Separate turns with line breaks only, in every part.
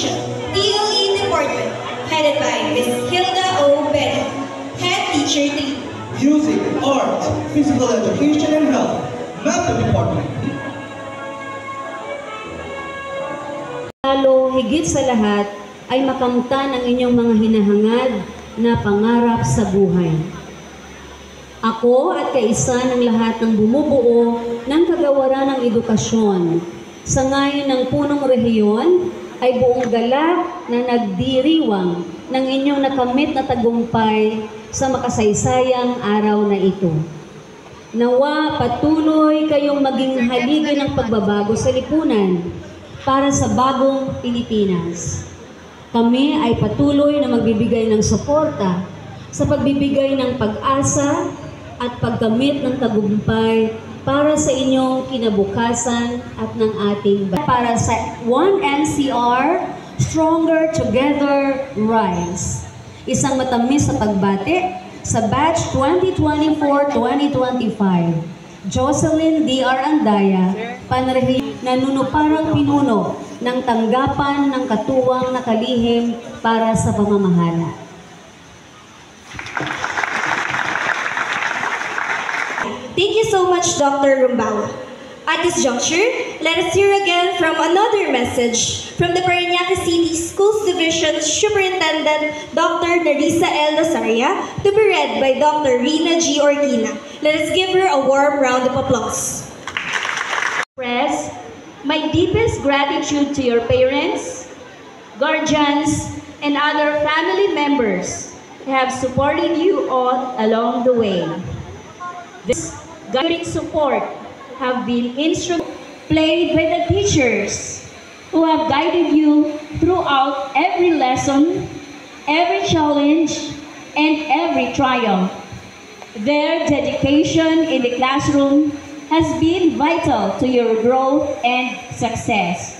Education, DOE Department, headed by Ms. Hilda O. Bennett, Head Teacher 3.
Music, Art, Physical Education and Health, Math Department.
Lalo, higit sa lahat, ay makamtan ang inyong mga hinahangad na pangarap sa buhay. Ako at kaisa ng lahat ng bumubuo ng kagawaran ng edukasyon sa ngayon ng punong rehiyon ay buong galak na nagdiriwang ng inyong nakamit na tagumpay sa makasaysayang araw na ito. Nawa patuloy kayong maging haligi ng pagbabago sa lipunan para sa bagong Pilipinas. Kami ay patuloy na magbibigay ng suporta sa pagbibigay ng pag-asa at pagkamit ng tagumpay para sa inyong kinabukasan at ng ating para sa 1NCR Stronger Together Rise. Isang matamis na pagbati sa batch 2024-2025. Jocelyn D.R. Andaya, panrehi nanunuparang pinuno ng tanggapan ng katuwang na kalihim para sa pamamahala.
Thank you so much, Dr. Rumbawa. At this juncture, let us hear again from another message from the Parañaque City Schools Division Superintendent Dr. Narisa L. Lasaria, to be read by Dr. Rina G. Orquina. Let us give her a warm round of applause.
Express my deepest gratitude to your parents, guardians, and other family members who have supported you all along the way. This guiding support have been instrumental played by the teachers who have guided you throughout every lesson, every challenge, and every triumph. Their dedication in the classroom has been vital to your growth and success.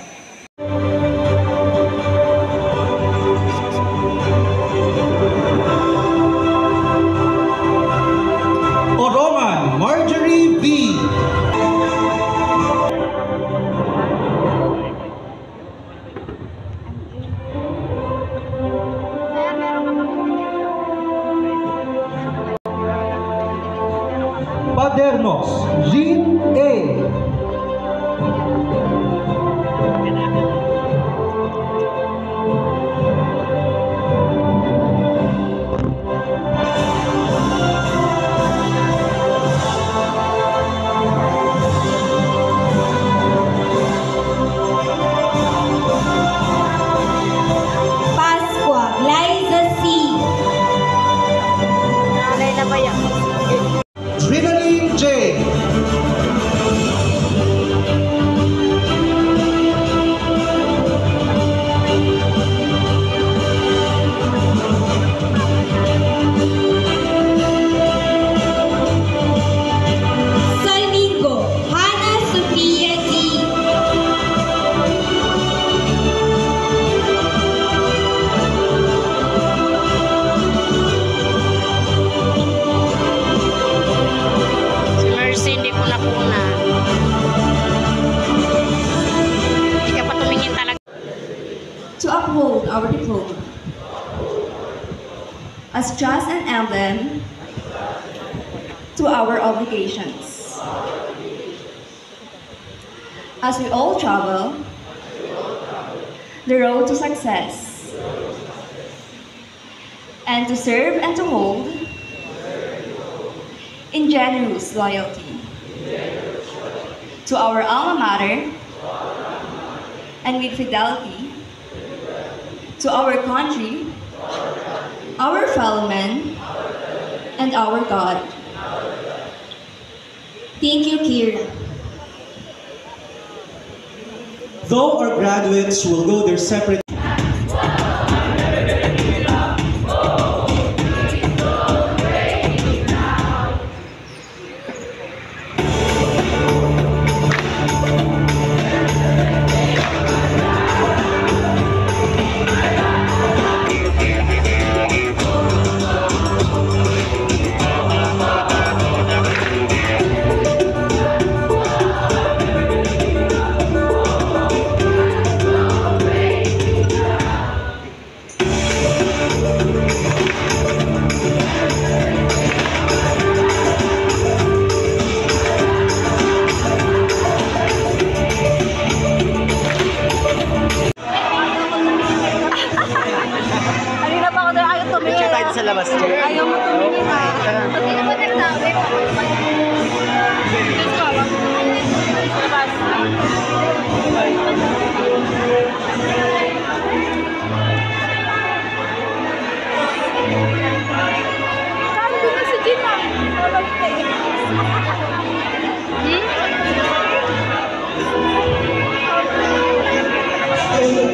Oroman Marjorie V. Padernos Jean A.
Pasqua Liza C.
Trinity J.
Salmingo Hannah Sophia D.
Si Mercy hindi ko napuna. Hindi ka pa tumingin talaga.
To uphold our diploma as just an emblem to our obligations. As we all travel the road to success, and to serve and to hold in generous loyalty to our alma mater and with fidelity to our country, our fellow men, and our God. Thank you, Kira.
Though our graduates will go their separate
here.